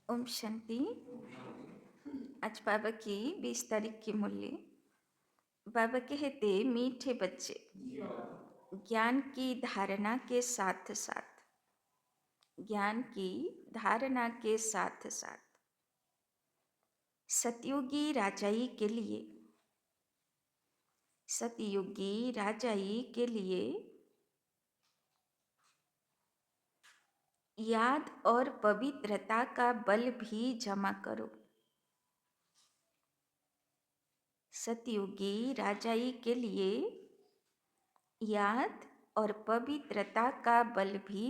ओम शांति। आज बाबा की 20 तारीख की मुरली। बाबा कहते, मीठे बच्चे, ज्ञान की धारणा के साथ साथ, ज्ञान की धारणा के साथ साथ सतयुगी राजाई के लिए, सतयुगी राजाई के लिए याद और पवित्रता का बल भी जमा करो। सतयुगी राजाई के लिए याद और पवित्रता का बल भी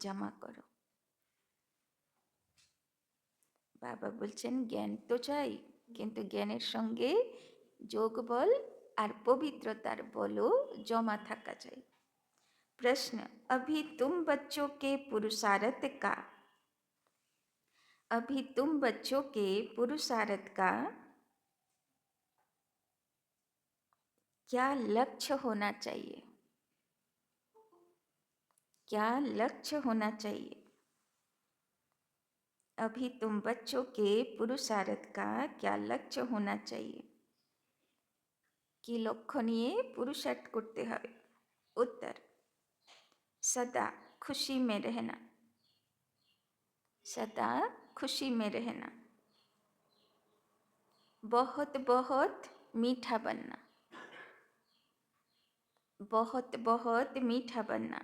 जमा करो। বাবা বলছেন জ্ঞান তো চাই, কিন্তু জ্ঞানের সঙ্গে যোগ বল আর পবিত্রতার বলও জমা থাকা চাই। प्रश्न, अभी तुम बच्चों के पुरुषार्थ का, अभी तुम बच्चों के पुरुषार्थ का क्या लक्ष्य होना चाहिए? क्या लक्ष्य होना चाहिए? अभी तुम बच्चों के पुरुषार्थ का क्या लक्ष्य होना चाहिए? कि लक्ष्य निये पुरुषार्थ करते हबे। उत्तर, सदा खुशी में रहना, सदा खुशी में रहना, बहुत बहुत मीठा बनना, बहुत बहुत मीठा बनना,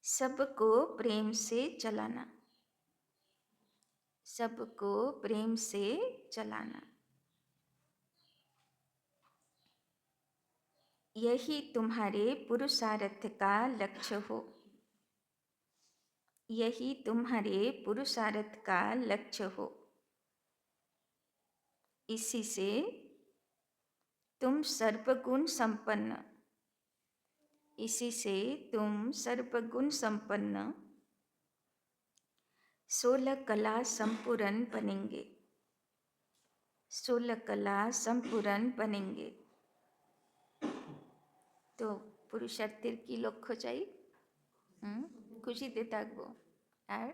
सबको प्रेम से चलाना, सबको प्रेम से चलाना, यही तुम्हारे पुरुषार्थ का लक्ष्य हो, यही तुम्हारे पुरुषार्थ का लक्ष्य हो। इसी से तुम सर्वगुण संपन्न, इसी से तुम सर्वगुण संपन्न 16 कला संपूर्ण बनेंगे, 16 कला संपूर्ण बनेंगे। तो পুরুষার্থের কি লক্ষ্য চাই? খুশিতে থাকবো আর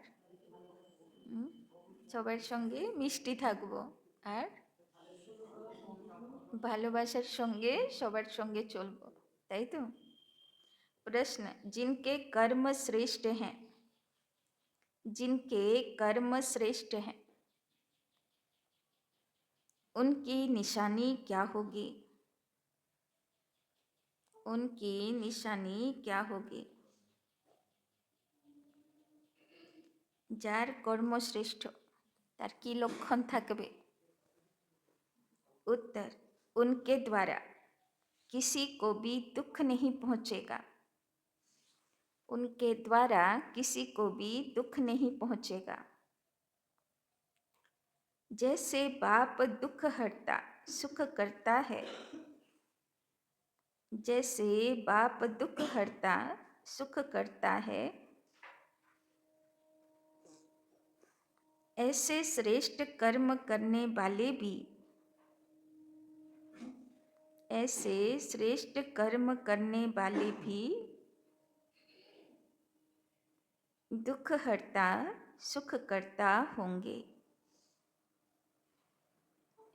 সবার সঙ্গে মিষ্টি থাকবো আর ভালোবাসার সঙ্গে সবার সঙ্গে চলবো, তাই তো? प्रश्न, जिनके कर्म श्रेष्ठ हैं, जिनके कर्म श्रेष्ठ हैं, उनकी निशानी क्या होगी? उनकी निशानी क्या होगी? जार कर्म श्रेष्ठ तार की लक्षण थाकबे? उत्तर, उनके द्वारा किसी को भी दुख नहीं पहुंचेगा, उनके द्वारा किसी को भी दुख नहीं पहुंचेगा। जैसे बाप दुख हरता सुख करता है, जैसे बाप दुख हरता सुख करता है, ऐसे श्रेष्ठ कर्म करने वाले भी, ऐसे श्रेष्ठ कर्म करने वाले भी दुख हरता सुख करता होंगे,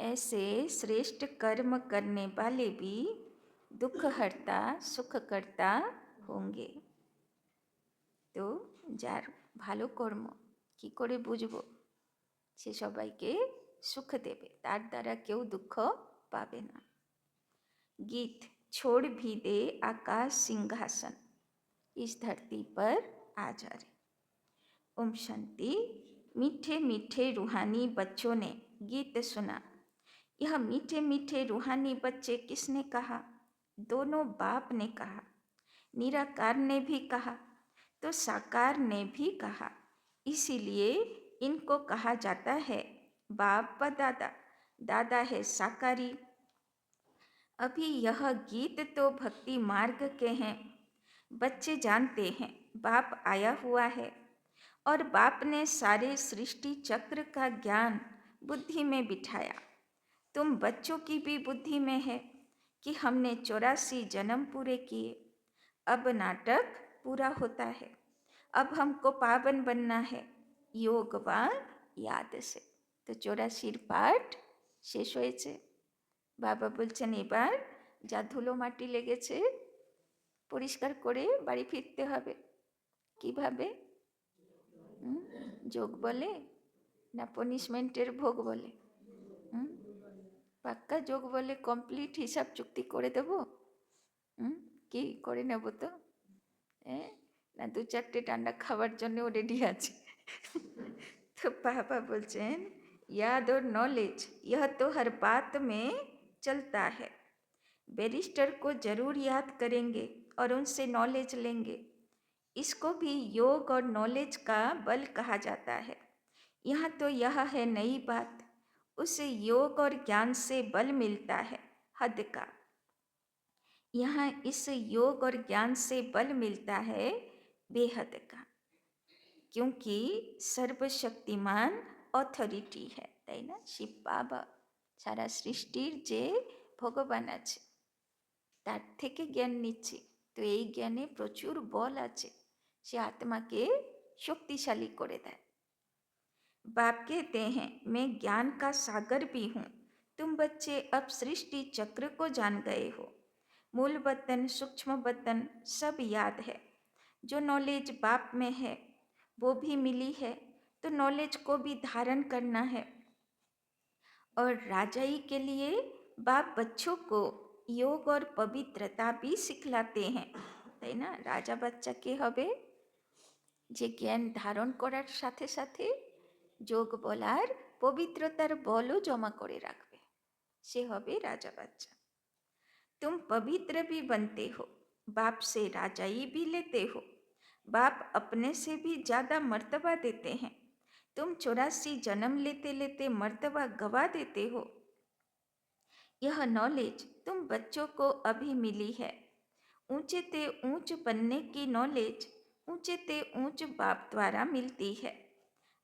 ऐसे श्रेष्ठ कर्म करने वाले भी दुख हरता सुख करता होंगे। तो जार भालो कर्म की करे बुझबो से सबाइके सुख देवे, तार द्वारा केउ दुख पावे ना। गीत, छोड़ भी दे आकाश सिंहासन, इस धरती पर आ जा रे। ओम शांति। मीठे मीठे रूहानी बच्चों ने गीत सुना। यह मीठे मीठे रूहानी बच्चे किसने कहा? दोनों बाप ने कहा, निराकार ने भी कहा, तो साकार ने भी कहा। इसीलिए इनको कहा जाता है बाप व दादा, दादा है साकारी। अभी यह गीत तो भक्ति मार्ग के हैं। बच्चे जानते हैं बाप आया हुआ है और बाप ने सारे सृष्टि चक्र का ज्ञान बुद्धि में बिठाया। तुम बच्चों की भी बुद्धि में है कि हमने 84 जन्म पूरे किए, अब नाटक पूरा होता है। अब हमको पावन बनना है योग व याद से। तो 84 পাঠ শেষ হয়েছে। বাবা বলছেন এবার যা ধুলো মাটি লেগেছে পরিষ্কার করে বাড়ি ফিরতে হবে। কিভাবে? যোগ বলে না পনিশমেন্টের ভোগ বলে? পাক্কা যোগ বলে কমপ্লিট হিসাব চুক্তি করে দেবো? কি করে নেব তো? না 2-4টে ডান্ডা খাওয়ার জন্যও রেডি আছে। तो पापा बोलचेन याद और नॉलेज यह तो हर बात में चलता है। बैरिस्टर को जरूर याद करेंगे और उनसे नॉलेज लेंगे। इसको भी योग और नॉलेज का बल कहा जाता है। यहाँ तो यह है नई बात, उसे योग और ज्ञान से बल मिलता है हद का। यहाँ इस योग और ज्ञान से बल मिलता है बेहद का, क्योंकि सर्वशक्तिमान অথরিটি হ্যাঁ, তাই না? শিব বাবা সারা সৃষ্টির যে ভগবান আছে তার থেকে জ্ঞান নিচ্ছি। তো এই জ্ঞানে প্রচুর বল আছে, সে আত্মাকে শক্তিশালী করে দেয়। बाप कहते हैं मैं ज्ञान का सागर भी हूँ। तुम बच्चे अब सृष्टि चक्र को जान गए हो। मूल वतन सूक्ष्म वतन सब याद है। जो नॉलेज बाप में है वो भी मिली है, तो नॉलेज को भी धारण करना है। और राजाई के लिए बाप बच्चों को योग और पवित्रता भी सिखलाते हैं, তাই না? রাজা বাচ্চাকে হবে যে জ্ঞান ধারণ করার সাথে সাথে যোগ বলার পবিত্রতার বলও জমা করে রাখবে, সে হবে রাজা বাচ্চা। तुम पवित्र भी बनते हो, बाप से राजाई भी लेते हो। बाप अपने से भी ज़्यादा मर्तबा देते हैं। तुम 84 जन्म लेते लेते मर्तबा गवा देते हो। यह नॉलेज तुम बच्चों को अभी मिली है। ऊंचे ते ऊंच बनने की नॉलेज ऊंचे ते ऊंच बाप द्वारा मिलती है।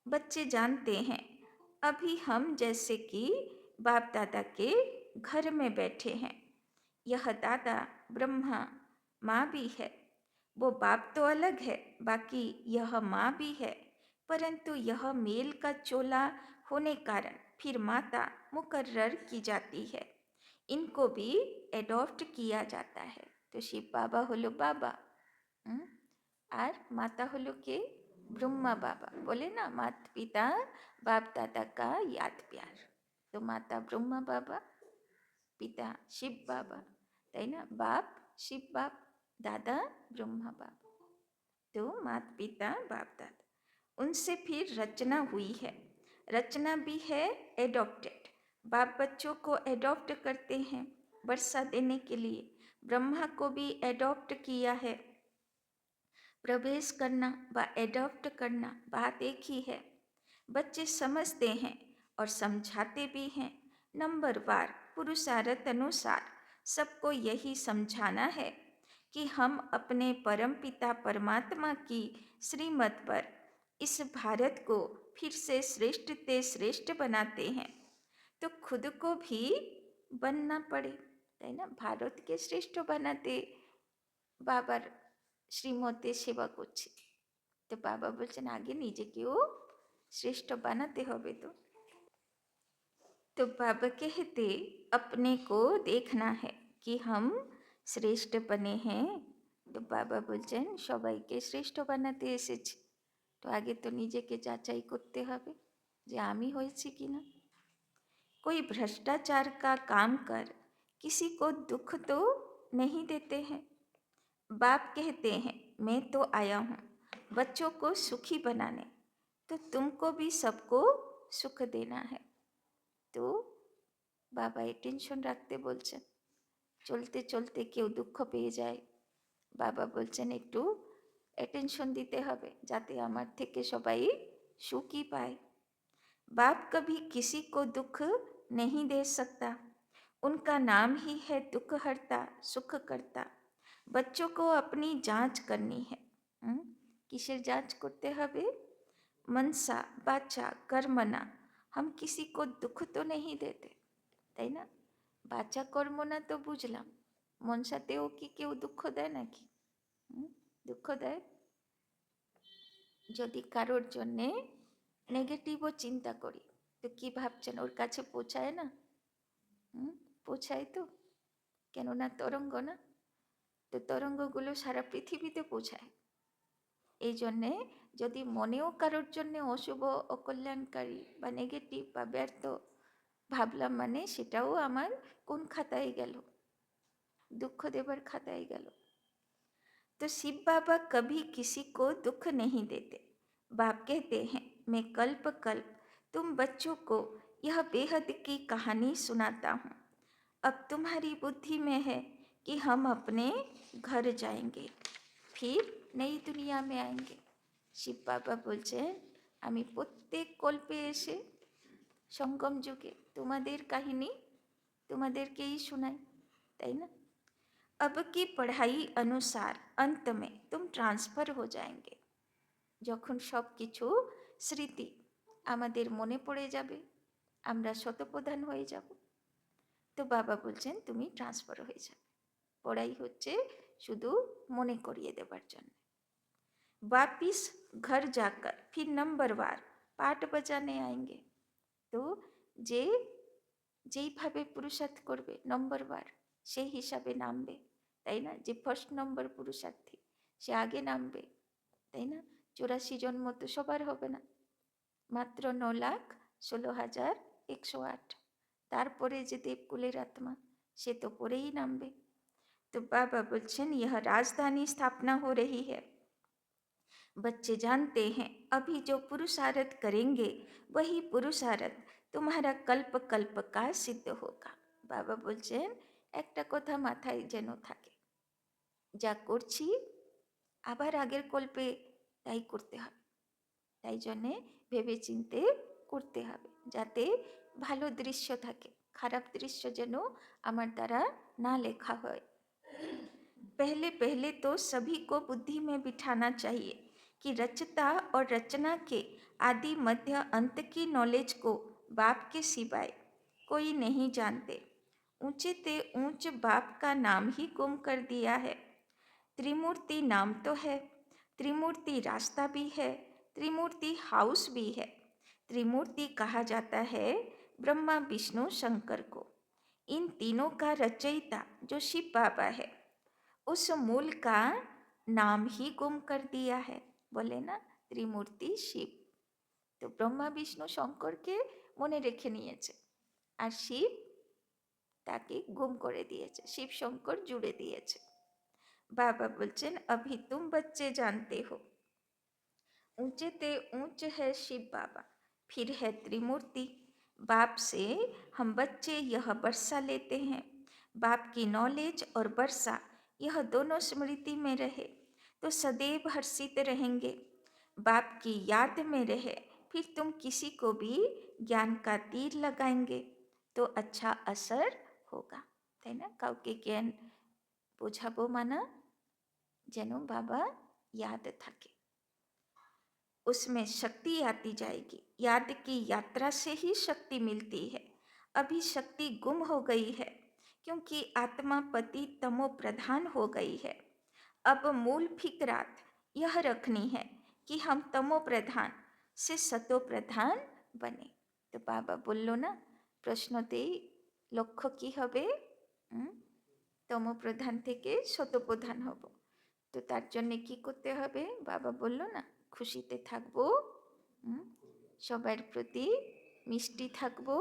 बच्चे जानते हैं अभी हम जैसे कि बाप दादा के घर में बैठे हैं। यह दादा ब्रह्मा माँ भी है। वो बाप तो अलग है, बाकी यह माँ भी है, परंतु यह मेल का चोला होने कारण फिर माता मुकर्रर की जाती है। इनको भी एडॉप्ट किया जाता है। तो शिव बाबा হলো বাবা, আর মাতা হলো কে? ব্রহ্মা বাবা। বলে না মাত পিতা বাপ দাদা কা याद प्यार। তো মাতা ব্রহ্মা বাবা, পিতা শিব বাবা, তাই না? बाप शिव बाप, दादा ब्रह्मा बाप। तो मात पिता बाप दादा, उनसे फिर रचना हुई है। रचना भी है एडॉप्टेड। बाप बच्चों को एडॉप्ट करते हैं वर्षा देने के लिए। ब्रह्मा को भी एडॉप्ट किया है। प्रवेश करना व एडॉप्ट करना बात एक ही है। बच्चे समझते हैं और समझाते भी हैं। नंबरवार पुरुषार्थ अनुसार सबको यही समझाना है कि हम अपने परमपिता परमात्मा की श्रीमत पर इस भारत को फिर से श्रेष्ठ ते श्रेष्ठ बनाते हैं। तो खुद को भी बनना पड़े, है ना? भारत के श्रेष्ठ बनाते বাবার শ্রীমতে সেবা করছি। তো বাবা বলছেন আগে নিজেকেও শ্রেষ্ঠ বানাতে হবে। तो बाबा कहते अपने को देखना है कि हम শ্রেষ্ঠ बने हैं। তো বাবা বলছেন সবাইকে শ্রেষ্ঠ বানাতে এসেছি, তো আগে তো নিজেকে যাচাই করতে হবে যে আমি হয়েছি কিনা। कोई भ्रष्टाचार का काम कर किसी को दुख तो नहीं देते हैं। बाप कहते हैं मैं तो आया हूँ बच्चों को सुखी बनाने, तो तुमको भी सबको सुख देना है। তো বাবা টেনশন রাখতে বলছেন, চলতে চলতে কেউ দুঃখ পেয়ে যায়, বাবা বলছেন একটু অ্যাটেনশন দিতে হবে যাতে আমার থেকে সবাই সুখী পায়। बाप कभी किसी को दुख नहीं दे सकता, उनका नाम ही है दुख हरता सुख करता। बच्चों को अपनी जांच करनी है। किसेर जांच करते হবে? मनसा बाचा कर्मना। हम किसी को दुख तो नहीं देते, তাই না? বাচা কর্ম না তো বুঝলাম, মনসাতেও কি কেউ দুঃখ দেয় নাকি? দুঃখ দেয়? যদি কারোর জন্যে নেগেটিভও চিন্তা করি তো কি ভাবছেন, ওর কাছে পৌঁছায় না? পৌঁছায় তো, কেননা তরঙ্গ না, তো তরঙ্গগুলো সারা পৃথিবীতে পৌঁছায়। এই জন্যে যদি মনেও কারোর জন্যে অশুভ, অকল্যাণকারী বা নেগেটিভ বা ব্যর্থ ভাবলাম, মানে সেটাও আমার কোন খাতায় গেল? दुख देवर खाताई गलो। तो शिव बाबा कभी किसी को दुख नहीं देते। बाप कहते हैं, मैं कल्प कल्प तुम बच्चों को यह बेहद की कहानी सुनाता हूँ। अब तुम्हारी बुद्धि में है कि हम अपने घर जाएंगे, फिर नई दुनिया में आएंगे। शिव बाबा बोलছেন, আমি প্রত্যেক কল্পে এসে সঙ্গম যুগে তোমাদের কাহিনী তোমাদেরকেই শোনাই, তাই না? अब की पढ़ाई अनुसार अंत में तुम ट्रांसफर हो जाएंगे। যখন সব কিছু স্মৃতি আমাদের মনে পড়ে যাবে, আমরা শতপ্রধান হয়ে যাব, তো বাবা বলছেন তুমি ট্রান্সফার হয়ে যাবে। পড়াই হচ্ছে শুধু মনে করিয়ে দেবার জন্য। वापिस घर जाकर फिर नंबरवार पाठ बजाने आएंगे। তো যে যেইভাবে পুরুষার্থ করবে নম্বরবার সেই হিসাবে নামবে, তাই না? যে ফার্স্ট নম্বর পুরুষার্থী সে আগে নামবে, তাই না? 84 জন্ম তো সবার হবে না, মাত্র 9,16,108। তারপরে যে দেবকুলের আত্মা সে তো পরেই নামবে। तो बाबा बोलছেন, यह राजधानी स्थापना हो रही है। बच्चे जानते हैं अभी जो पुरुषार्थ करेंगे वही पुरुषार्थ तुम्हारा कल्प कल्प का सिद्ध होगा। बाबा बोलছেন একটা কথা মাথায় যেন থাকে, যা করছি আবার আগের কল্পে তাই করতে হবে। তাই জন্যে ভেবে চিনতে করতে হবে, যাতে ভালো দৃশ্য থাকে, খারাপ দৃশ্য যেন আমার দ্বারা না লেখা হয়। पहले पहले तो सभी को बुद्धि में बिठाना चाहिए कि रचता और रचना के आदि मध्य अंत की नॉलेज को बाप के सिवाय कोई नहीं जानते। ऊंचे ते ऊंच बाप का नाम ही गुम कर दिया है। त्रिमूर्ति नाम तो है, त्रिमूर्ति रास्ता भी है, त्रिमूर्ति हाउस भी है। त्रिमूर्ति कहा जाता है ब्रह्मा विष्णु शंकर को। इन तीनों का रचयिता जो शिव बाबा है उस मूल का नाम ही गुम कर दिया है। बोले ना त्रिमूर्ति शिव, तो ब्रह्मा विष्णु शंकर के মনে রেখে নিয়েছে আর শিব তাকে গুম করে দিয়েছে, শিব শঙ্কর জুড়ে দিয়েছে। बाबा बोलছেন, अभी तुम बच्चे जानते हो ऊंचे ते ऊंच है शिव बाबा, फिर है त्रिमूर्ति। बाप से हम बच्चे यह वर्षा लेते हैं। बाप की नॉलेज और वर्षा यह दोनों स्मृति में रहे तो सदैव हर्षित रहेंगे। बाप की याद में रहे फिर तुम किसी को भी ज्ञान का तीर लगाएंगे तो अच्छा असर होगा, है ना? কাউকে জ্ঞান বোঝাবো মানা যেন বাবা याद থাকে, उसमें शक्ति आती जाएगी। याद की यात्रा से ही शक्ति मिलती है। अभी शक्ति गुम हो गई है क्योंकि आत्मा पति तमो प्रधान हो गई है। अब मूल फिक्रात यह रखनी है कि हम तमो प्रधान से सतो प्रधान बने। तो बाबा बोलो ना प्रश्नतेई लक्ष्य की हबे, तमो प्रधान থেকে শত প্রধান হব। তো তার জন্য কি করতে হবে? বাবা বলল না, খুশিতে থাকবো, সবার প্রতি মিষ্টি থাকবো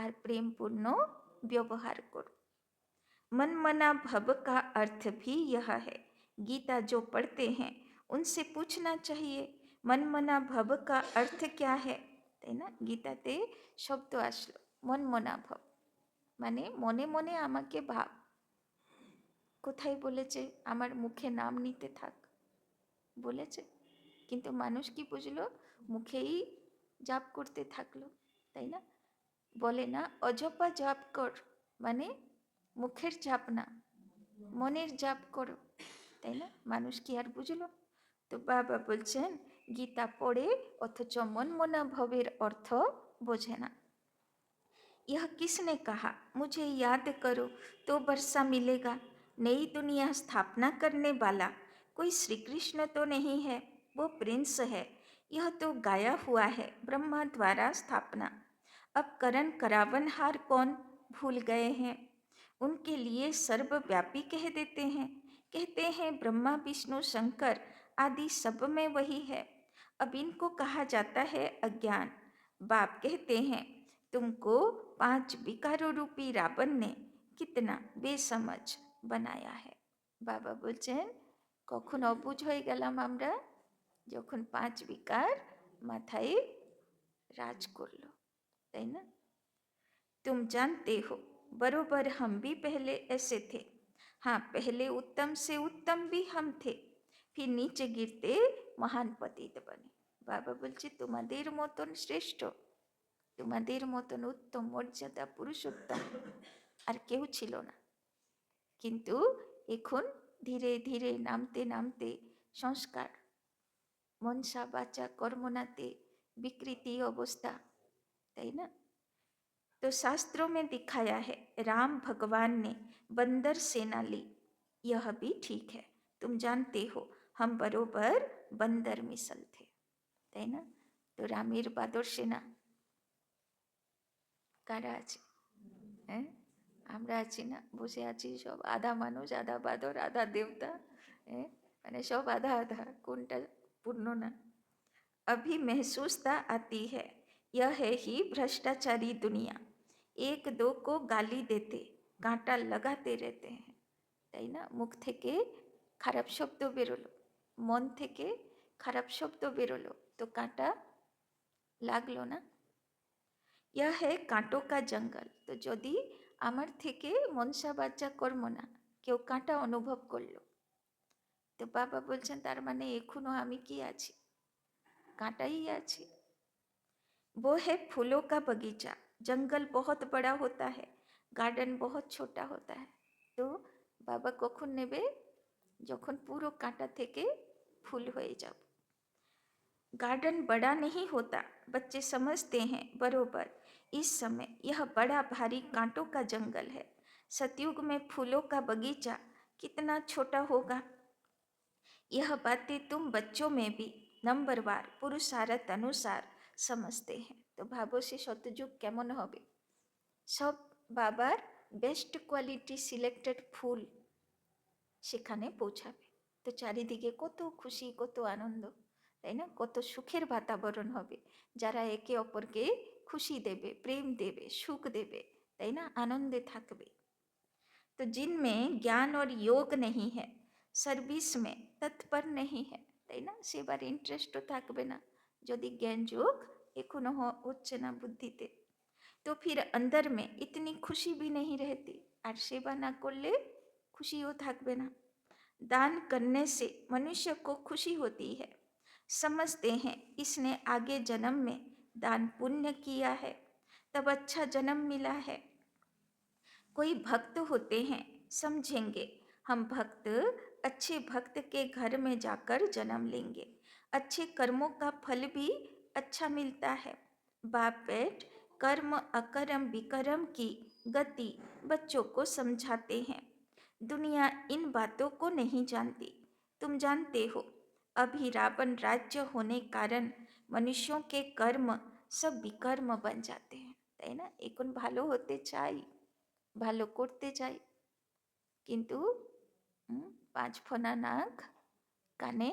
আর প্রেমপূর্ণ ব্যবহার করব। मन मना भव का अर्थ भी यह है। गीता जो पढ़ते हैं उनसे पूछना चाहिए मन मना भव का अर्थ क्या है, তাই না? গীতাতে শব্দ আসলো মন মনা ভব, মানে মনে মনে আমাকে ভাব। কোথায় বলেছে আমার মুখে নাম নিতে থাক? বলেছে, কিন্তু মানুষ কি বুঝলো? মুখেই জাপ করতে থাকলো, তাই না? বলে না অজপা জাপ কর, মানে মুখের জাপ না, মনের জাপ করো, তাই না? মানুষ কি আর বুঝলো? তো বাবা বলছেন গীতা পড়ে অথচ মনমনা ভবের অর্থ বোঝে না। यह किसने कहा मुझे याद करो तो वर्षा मिलेगा? नई दुनिया स्थापना करने वाला कोई श्री कृष्ण तो नहीं है, वो प्रिंस है। यह तो गाया हुआ है ब्रह्मा द्वारा स्थापना। अब करण करावनहार कौन भूल गए हैं। उनके लिए सर्वव्यापी कह देते हैं। कहते हैं ब्रह्मा विष्णु शंकर आदि सब में वही है। अब इनको कहा जाता है अज्ञान। बाप कहते हैं तुमको 5 विकारों रूपी रावण ने कितना बेसमझ बनाया है। बाबा बोलছেন কখন অবুঝ হয়ে গেলাম আমরা, যখন 5 विकार माथाয় राज করলো, তাই না? तुम जानते हो बरोबर हम भी पहले ऐसे थे। हाँ, पहले उत्तम से उत्तम भी हम थे, फिर नीचे गिरते महान पतित बने। बाबा बोलছে তোমাদের মতন শ্রেষ্ঠ, তোমাদের মতন উত্তম মর্যাদা পুরুষোত্তম আর কেউ ছিল না। কিন্তু এখন ধীরে ধীরে নামতে নামতে সংস্কার মনসা বাচা কর্মনাতে विकृति अवस्था, তাই না? तो शास्त्रों में दिखाया है राम भगवान ने बंदर सेना ली। यह भी ठीक है। तुम जानते हो हम बरोबर बंदर मिसल थे, তাই না? তো রামের বাদর সেনা কারা আছে? হ্যাঁ, আমরা আছি না? বসে আছি সব আধা মানুষ আধা বাদর আধা দেবতা। হ্যাঁ, মানে সব আধা আধা, কোনটা পূর্ণ না। अभी महसूसता आती है यह है ही भ्रष्टाचारी दुनिया। एक दो को गाली देते कांटा लगाते रहते हैं, তাই না? মুখ থেকে খারাপ শব্দ বেরোলো, মন থেকে খারাপ শব্দ বেরোলো, তো কাঁটা লাগলো না। यह है कांटों का जंगल। তো যদি আমার থেকে মনসা বাচ্চা কর্ম না কেউ কাঁটা অনুভব করলো, তো বাবা বলছেন তার মানে এখনো আমি কি আছি? कांटाई आছি। वो है फूलों का बगीचा। जंगल बहुत बड़ा होता है, गार्डन बहुत छोटा होता है। तो बाबा कখন নেবে? যখন পুরো कांटा থেকে फूल হয়ে যাব। गार्डन बड़ा नहीं होता, बच्चे समझते हैं बरोबर। इस समय यह बड़ा भारी कांटों का जंगल है। सतयुग में फूलों का बगीचा कितना छोटा होगा। यह बातें तुम बच्चों में भी नंबरवार पुरुषार्थ अनुसार समझते हैं। तो भावो से शतयुग केमन होबे, सब बाबार बेस्ट क्वालिटी सिलेक्टेड फूल সেখানে পৌঁছাবে। তো চারিদিকে কত খুশি কত আনন্দ, তাই না? কত সুখের বাতাবরণ হবে, যারা একে অপরকে খুশি দেবে, প্রেম দেবে, সুখ দেবে, তাই না? আনন্দে থাকবে। तो जिनमें ज्ञान और योग नहीं है, सर्विस में तत्पर नहीं है, তাই না? সেবার ইন্টারেস্টও থাকবে না যদি জ্ঞান যোগ এখনো হচ্ছে না বুদ্ধিতে। तो फिर अंदर में इतनी खुशी भी नहीं रहती, আর সেবা না করলে खुशियों থাকবে না। दान करने से मनुष्य को खुशी होती है। समझते हैं इसने आगे जन्म में दान पुण्य किया है, तब अच्छा जन्म मिला है। कोई भक्त होते हैं, समझेंगे हम भक्त अच्छे भक्त के घर में जाकर जन्म लेंगे, अच्छे कर्मों का फल भी अच्छा मिलता है। बाप बेट कर्म अकर्म विकर्म की गति बच्चों को समझाते हैं। दुनिया इन बातों को नहीं जानती। तुम जानते हो अभी रावण राज्य होने कारण मनुष्यों के कर्म सब विकर्म बन जाते हैं, তাই না? এখন ভালো হতে চাই, ভালো করতে চাই, কিন্তু 5 ফোনা নাক কানে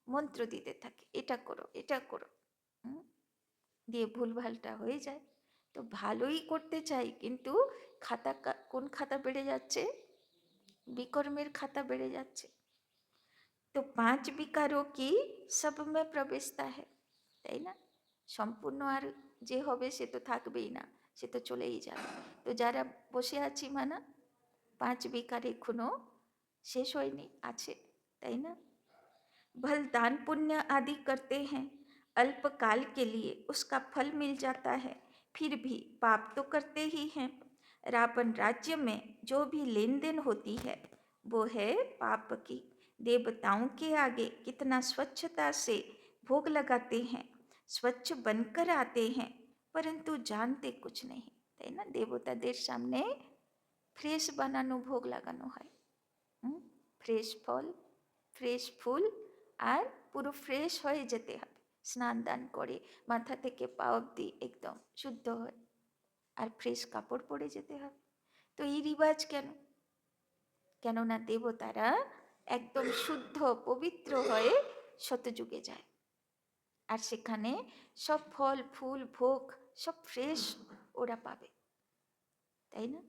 মন্ত্র দিতে থাকে, এটা করো এটা করো, দিয়ে ভুলভালটা হয়ে যায়। তো ভালোই করতে চাই, কিন্তু খাতা কোন খাতা বেড়ে যাচ্ছে? विकर्मेर खाता बेड़े जाच्छे। तो 5 विकारों की सब में प्रवेशता है, তাই না? সম্পূর্ণ আর যে হবে সে তো থাকবেই না, সে তো চলেই যাবে। তো যারা বসে আছি মানা 5 विकार এখনো শেষ হয়নি, আছে, তাই না? भल दान पुण्य आदि करते हैं, अल्पकाल के लिए उसका फल मिल जाता है, फिर भी पाप तो करते ही हैं। रावण राज्य में जो भी लेन देन होती है वो है पाप की। देवताओं के आगे कितना स्वच्छता से भोग लगाते हैं, स्वच्छ बनकर आते हैं, परंतु जानते कुछ नहीं, তাই না? দেবতাদের সামনে ফ্রেশ বানানো ভোগ লাগানো হয়, ফ্রেশ ফল ফ্রেশ ফুল, আর পুরো ফ্রেশ হয়ে যেতে হবে, স্নান দান করে মাথা থেকে পা অবধি একদম শুদ্ধ হয়, আর ফ্রেশ কাপড় পরে যেতে হবে। তো এই রিবাজ কেন? কেননা দেবতারা একদম শুদ্ধ পবিত্র হয়ে শতযুগে যায়, আর সেখানে সব ফল ফুল ভোগ সব ফ্রেশ ওরা পাবে, তাই না?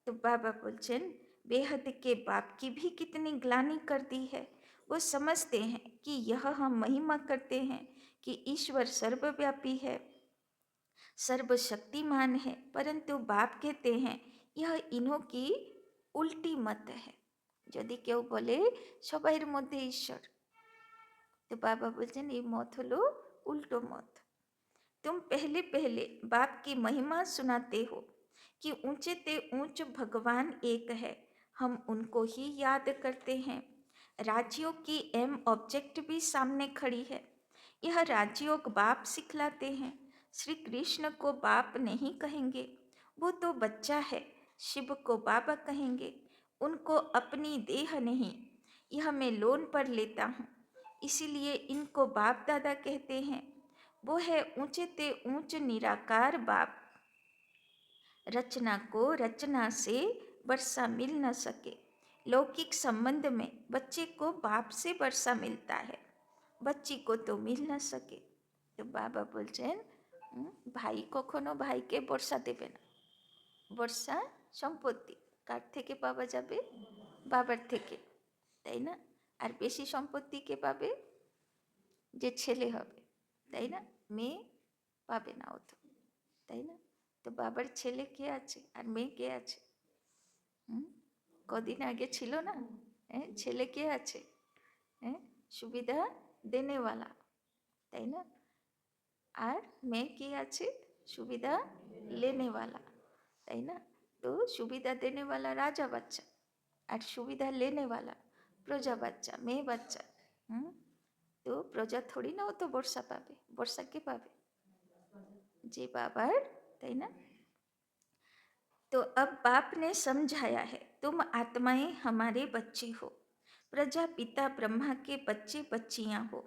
तो बाबा बोलचन बेहद के बाप की भी कितनी ग्लानि कर दी है। वो समझते हैं कि यह हम महिमा करते हैं कि ईश्वर सर्वव्यापी है, सर्वशक्तिमान है, परंतु बाप कहते हैं यह इन्हों की उल्टी मत है। यदि केउ बोले सबाइर मध्य ईश्वर, तो बाबा बोलचन ये मत हलो उल्टो मत। तुम पहले पहले बाप की महिमा सुनाते हो कि ऊंचे ते ऊंच भगवान एक है, हम उनको ही याद करते हैं। राजयोग की एम ऑब्जेक्ट भी सामने खड़ी है, यह राजयोग बाप सिखलाते हैं। श्री कृष्ण को बाप नहीं कहेंगे, वो तो बच्चा है। शिव को बाबा कहेंगे, उनको अपनी देह नहीं, यह मैं लोन पर लेता हूँ, इसीलिए इनको बाप दादा कहते हैं। वो है ऊंचे ते ऊंच निराकार बाप, रचना को रचना से वर्षा मिल न सके। लौकिक संबंध में बच्चे को बाप से वर्षा मिलता है, बच्ची को तो मिल न सके। तो बाबा बोलছেন ভাই কখনো ভাইকে বর্ষা দেবে না। বর্ষা সম্পত্তি কার থেকে পাওয়া যাবে? বাবার থেকে, তাই না? আর বেশি সম্পত্তি কে পাবে? যে ছেলে হবে, তাই না? মেয়ে পাবে না অত, তাই না? তো বাবার ছেলে কে আছে আর মেয়ে কে আছে? কদিন আগে ছিল না, হ্যাঁ, ছেলে কে আছে? হ্যাঁ, সুবিধা দেনেওয়ালা, তাই না? আর মেয়ে কে আছে? সুবিধা লেনেওয়ালা, তাই না? তো সুবিধা দেনেওয়ালা রাজা বাচ্চা, আর সুবিধা লেনেওয়ালা প্রজা বাচ্চা, মেয়ে বাচ্চা। তো প্রজা থোড়ি না ও তো বর্ষা পাবে, বর্ষা কে পাবে? যে বাবার, তাই না? तो अब बाप ने समझाया है, तुम आत्माएं हमारे बच्चे हो, प्रजापिता ब्रह्मा के बच्चे बच्चियां हो।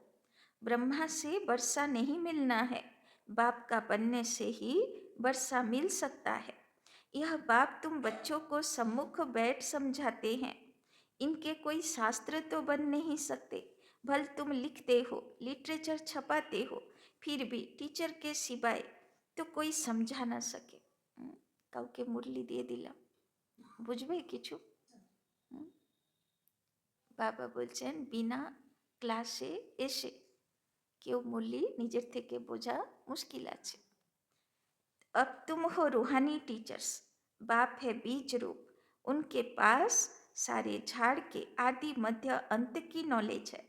ब्रह्मा से वर्षा नहीं मिलना है, बाप का बनने से ही वर्षा मिल सकता है। यह बाप तुम बच्चों को सम्मुख बैठ समझाते हैं। इनके कोई शास्त्र तो बन नहीं सकते, भल तुम लिखते हो, लिटरेचर छपाते हो, फिर भी टीचर के सिवाय तो कोई समझा ना सके। কাউকে মুরলি দিয়ে দিলাম, বুঝবে কিছু? বাবা বলছেন বিনা ক্লাসে এসে কেউ মুরলি নিজের থেকে বোঝা মুশকিল আছে। अब तुम हो रूहानी टीचर्स, बाप है बीज रूप, उनके पास सारे झाड़ के आदि मध्य अंत की नॉलेज है।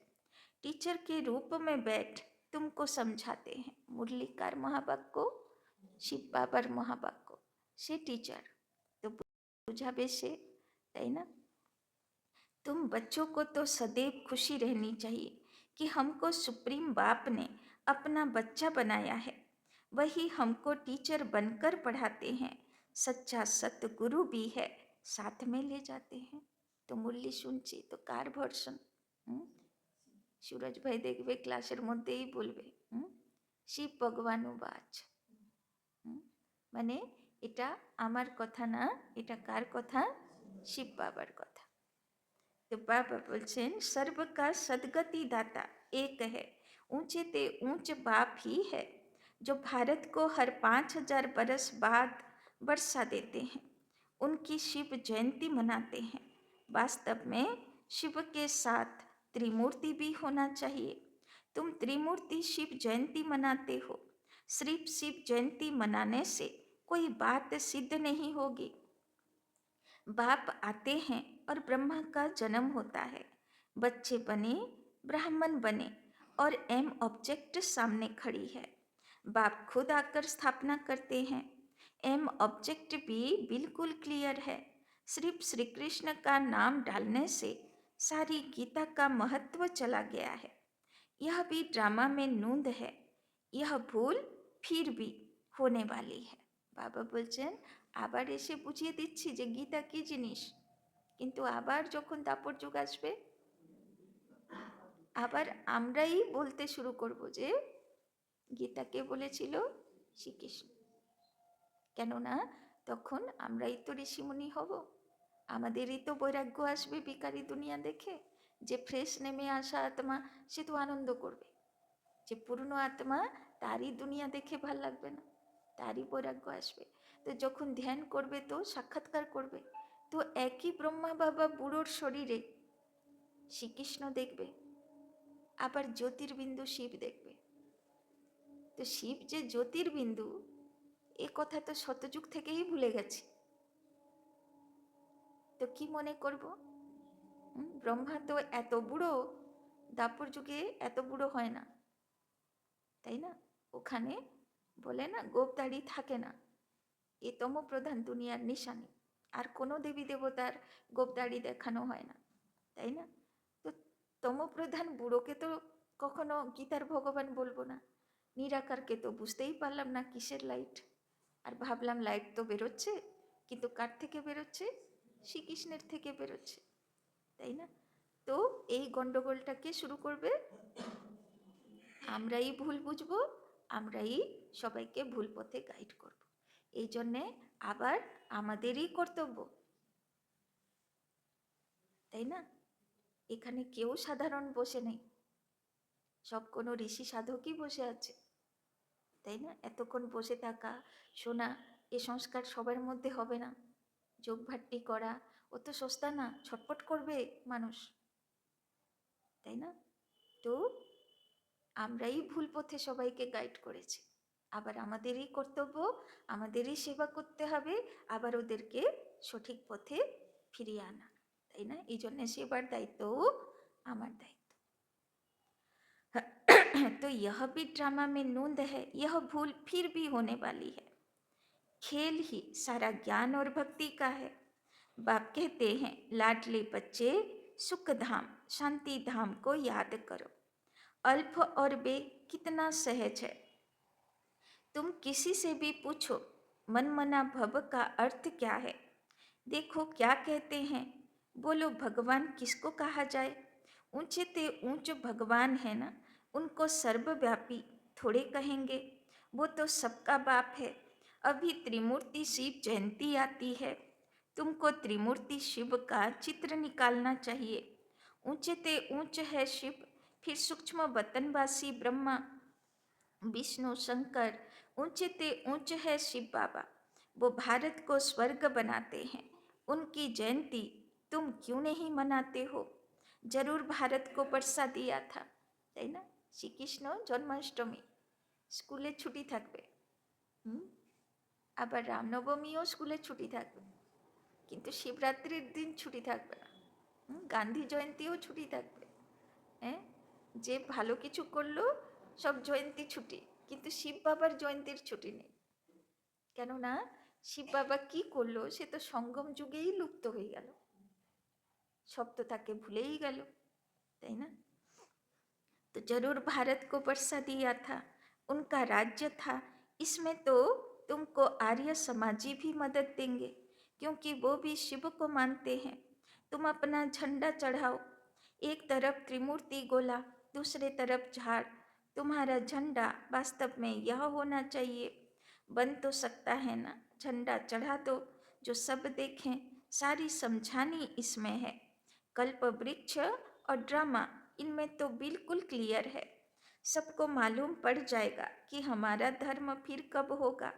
टीचर के रूप में बैठ तुमको समझाते हैं। मुरलीकार महाबाक्य शिव बाबर महाबाक्य से टीचर तो बुझाबे से, ताई ना? तुम बच्चों को तो सदैव खुशी रहनी चाहिए कि हमको सुप्रीम बाप ने अपना बच्चा बनाया है, वही हमको टीचर बनकर पढ़ाते हैं। सच्चा सतगुरु भी है, साथ में ले जाते हैं। तो मुरली শুনছি তো কার ভার্সন? সুরজ ভাই দেখবে ক্লাসের মধ্যেই বলবে শিব ভগবানু বাচ, মানে এটা আমার কথা না, এটা কার কথা? শিব বাবার কথা। तो बाबा बोलছেন सर्व का सदगति दाता एक है, ऊंचे ते ऊंच बाप ही है, जो भारत को हर 5000 बरस बाद वर्षा देते हैं। उनकी शिव जयंती मनाते हैं। वास्तव में शिव के साथ त्रिमूर्ति भी होना चाहिए। तुम त्रिमूर्ति शिव जयंती मनाते हो, सिर्फ शिव जयंती मनाने से कोई बात सिद्ध नहीं होगी। बाप आते हैं और ब्रह्मा का जन्म होता है, बच्चे बने, ब्राह्मण बने और एम ऑब्जेक्ट सामने खड़ी है। बाप खुद आकर स्थापना करते हैं। एम ऑब्जेक्ट भी बिल्कुल क्लियर है। सिर्फ श्री कृष्ण का नाम डालने से सारी गीता का महत्व चला गया है। यह भी ड्रामा में नूंद है, यह भूल फिर भी होने वाली है। बाबा बोलছেন আবার এসে বুঝিয়ে দিচ্ছি যে গীতা কি জিনিস, কিন্তু আবার যখন দাপর যুগ আসবে আবার আমরাই বলতে শুরু করব যে গীতাকে বলেছিল শ্রীকৃষ্ণ। কেননা তখন আমরাই তো ঋষিমুনি হব, আমাদেরই তো বৈরাগ্য আসবে বিকারী দুনিয়া দেখে। যে ফ্রেশ নেমে আসা আত্মা সে তো আনন্দ করবে, যে পুরনো আত্মা তারই দুনিয়া দেখে ভাল লাগবে না, তারই বৈরাগ্য আসবে। তো যখন ধ্যান করবে তো সাক্ষাৎকার করবে, তো একই ব্রহ্মা বাবা বুড়োর শরীরে শ্রীকৃষ্ণ দেখবে, আবার জ্যোতির্বিন্দু শিব দেখবে। তো শিব যে জ্যোতির্বিন্দু এ কথা তো শতযুগ থেকেই ভুলে গেছি, তো কি মনে করব? ব্রহ্মা তো এত বুড়ো, দাপর যুগে এত বুড়ো হয় না, তাই না? ওখানে বলে না গোপদাড়ি থাকে না, এ তমপ্রধান দুনিয়ার নিশানি। আর কোনো দেবী দেবতার গোপদাড়ি দেখানো হয় না, তাই না? তো তমপ্রধান বুড়োকে তো কখনো গীতার ভগবান বলবো না। নিরাকারকে তো বুঝতেই পারলাম না কিসের লাইট, আর ভাবলাম লাইট তো বেরোচ্ছে, কিন্তু কার থেকে বেরোচ্ছে? শ্রীকৃষ্ণের থেকে বেরোচ্ছে, তাই না? তো এই গন্ডগোলটাকে শুরু করবে, আমরাই ভুল বুঝবো, আমরাই সবাইকে ভুল পথে গাইড করব। এই জন্যে আবার আমাদেরই কর্তব্য, তাই না? এখানে কেউ সাধারণ বসে নেই, সব কোনো ঋষি সাধকই বসে আছে, তাই না? এতক্ষণ বসে থাকা, শোনা, এ সংস্কার সবার মধ্যে হবে না। যোগ ভাট্টি করা অত সস্তা না, ছটপট করবে মানুষ, তাই না? তো আমরাই ভুল পথে সবাইকে গাইড করেছি, আবার আমাদেরই কর্তব্য, আমাদেরই সেবা করতে হবে, আবার ওদেরকে সঠিক পথে ফিরিয়ে আনা, তাই না? এই জন্যে সেবার দায়িত্বও আমার দায়িত্ব। तो यह भी ड्रामा में नूंद है, यह भूल फिर भी होने वाली है। खेल ही सारा ज्ञान और भक्ति का है। बाप कहते हैं लाडले बच्चे सुख धाम शांति धाम को याद करो। अल्प और बे कितना सहज है। तुम किसी से भी पूछो मन मना भव का अर्थ क्या है, देखो क्या कहते हैं। बोलो भगवान किसको कहा जाए, ऊंचे ते ऊंच भगवान है ना, उनको सर्वव्यापी थोड़े कहेंगे, वो तो सबका बाप है। अभी त्रिमूर्ति शिव जयंती आती है, तुमको त्रिमूर्ति शिव का चित्र निकालना चाहिए। ऊंचे ते ऊंच है शिव, फिर सूक्ष्म वतनवासी ब्रह्मा विष्णु शंकर, ऊंचे ते ऊंच है शिव बाबा, वो भारत को स्वर्ग बनाते हैं। उनकी जयंती तुम क्यों नहीं मनाते हो, जरूर भारत को बरसा दिया था, তাই না? শ্রীকৃষ্ণ জন্মাষ্টমী স্কুলে ছুটি থাকবে, আবার রামনবমীও স্কুলে ছুটি থাকবে, কিন্তু শিবরাত্রির দিন ছুটি থাকবে না। গান্ধী জয়ন্তীও ছুটি থাকবে, হ্যাঁ, যে ভালো কিছু করলো সব জয়ন্তী ছুটি, কিন্তু শিব বাবার জয়ন্তীর ছুটি নেই। কেননা শিব বাবা কি করলো সে তো সঙ্গম যুগেই লুপ্ত হয়ে গেল, সব তো তাকে ভুলেই গেল, তাই না? तो जरूर भारत को बरसा दिया था, उनका राज्य था, इसमें तो तुमको आर्य समाजी भी मदद देंगे, क्योंकि वो भी शिव को मानते हैं। तुम अपना झंडा चढ़ाओ, एक तरफ त्रिमूर्ति गोला, दूसरे तरफ झाड़। तुम्हारा झंडा वास्तव में यह होना चाहिए। बन तो सकता है ना, झंडा चढ़ा दो जो सब देखें, सारी समझानी इसमें है। कल्प वृक्ष और ड्रामा इनमें तो बिल्कुल क्लियर है, सबको मालूम पड़ जाएगा कि हमारा धर्म फिर कब होगा।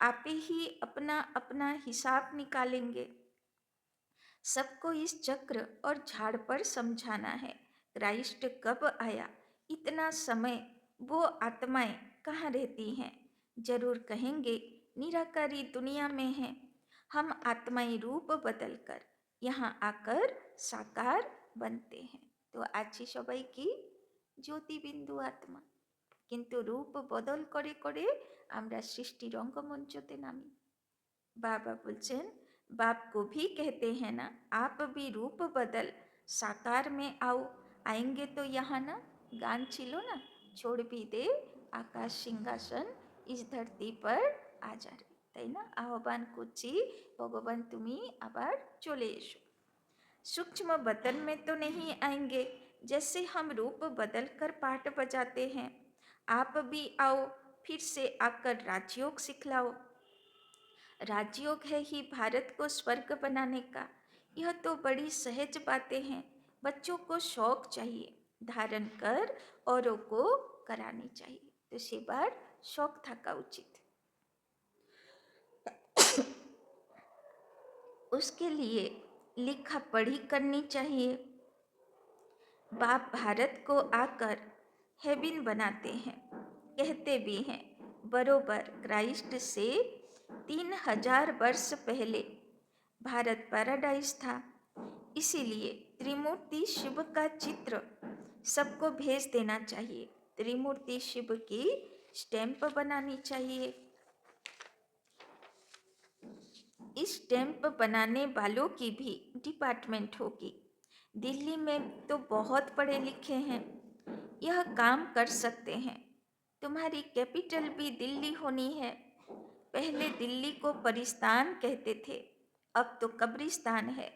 आप ही अपना अपना हिसाब निकालेंगे, सबको इस चक्र और झाड़ पर समझाना है। क्राइस्ट कब आया, इतना समय वो आत्माएं कहाँ रहती हैं, जरूर कहेंगे निराकारी दुनिया में हैं। हम आत्माएं रूप बदलकर यहाँ आकर साकार बनते हैं। তো আছি সবাই কি জ্যোতিবিন্দু আত্মা, কিন্তু রূপ বদল করে করে আমরা সৃষ্টি রঙ্গমঞ্চতে নামি। बाबा बोलছেন बाप को भी कहते हैं ना, आप भी रूप बदल साकार में आओ, आएंगे तो यहाँ ना। গান ছিল না, छोड़ भी दे आकाश सिंहासन इस धरती पर आ जा रे, তাই না? আহ্বান করছি ভগবান তুমি আবার চলে এসো। सूक्ष्म बदन में तो नहीं आएंगे, जैसे हम रूप बदल कर पाठ बजाते हैं। आप भी आओ, फिर से आकर राजयोग सिखलाओ। राजयोग है ही भारत को स्वर्ग बनाने का। यह तो बड़ी सहज बातें हैं, बच्चों को शौक चाहिए, धारण कर औरों को करानी चाहिए। तो सेबार शौक थाका उचित। उसके लिए लिखा पढ़ी करनी चाहिए। बाप भारत को आकर हेबिन बनाते हैं, कहते भी हैं बरोबर क्राइस्ट से 3000 वर्ष पहले भारत पैराडाइज था। इसीलिए त्रिमूर्ति शिव का चित्र सबको भेज देना चाहिए। त्रिमूर्ति शिव की स्टैंप बनानी चाहिए। इस स्टैंप बनाने वालों की भी डिपार्टमेंट होगी। दिल्ली में तो बहुत पढ़े लिखे हैं, यह काम कर सकते हैं। तुम्हारी कैपिटल भी दिल्ली होनी है। पहले दिल्ली को परिस्तान कहते थे, अब तो कब्रिस्तान है।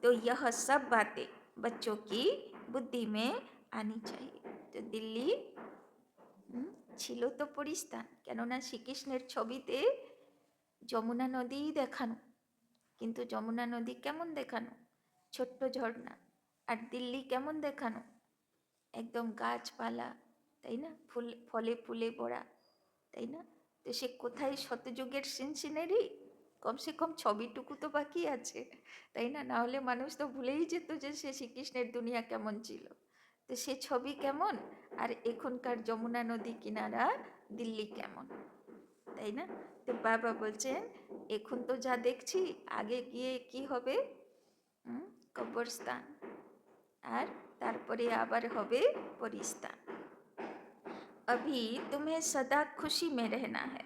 तो यह सब बातें बच्चों की बुद्धि में आनी चाहिए। तो दिल्ली ছিল তো পরিস্তান, কেননা শ্রীকৃষ্ণের ছবিতে যমুনা নদী দেখানো, কিন্তু যমুনা নদী কেমন দেখানো? ছোট্ট ঝর্ণা। আর দিল্লি কেমন দেখানো? একদম গাছপালা, তাই না? ফলে ফুলে ভরা, তাই না? তো সে কোথায় শতযুগের সিনসিনারি? কমসে কম ছবিটুকু তো বাকি আছে, তাই না? না হলে মানুষ তো ভুলেই যেত যে সে শ্রীকৃষ্ণের দুনিয়া কেমন ছিল। তো সে ছবি কেমন, আর এখনকার যমুনা নদী কিনারা দিল্লি কেমন, তাই না? তো বাবা বলছেন এখন তো যা দেখছি, আগে গিয়ে কি হবে? কবরস্থান, আর তারপরে আবার হবে পরিস্তান। अभी तुम्हें सदा खुशी में रहना है।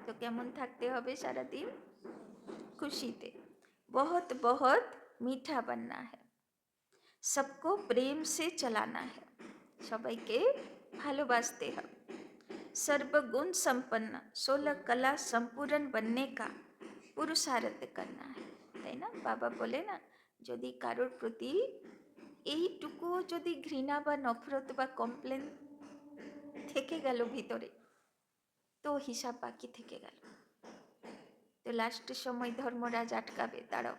तो কেমন থাকতে হবে সারাদিন? খুশিতে। बहुत बहुत मीठा बनना है। सबको प्रेम से चलाना है। সবাইকে ভালোবাসতে হবে। सर्वगुण संपन्न 16 कला संपूर्ण बनने का पुरुषार्थ करना है, তাই না? বাবা বলে না, যদি কারোর প্রতি এইটুকুও যদি ঘৃণা বা নফরত বা কমপ্লেন থেকে গেল ভিতরে, তো হিসাব বাকি থেকে গেল। তো লাস্টের সময় ধর্মরাজ আটকাবে, দাঁড়াও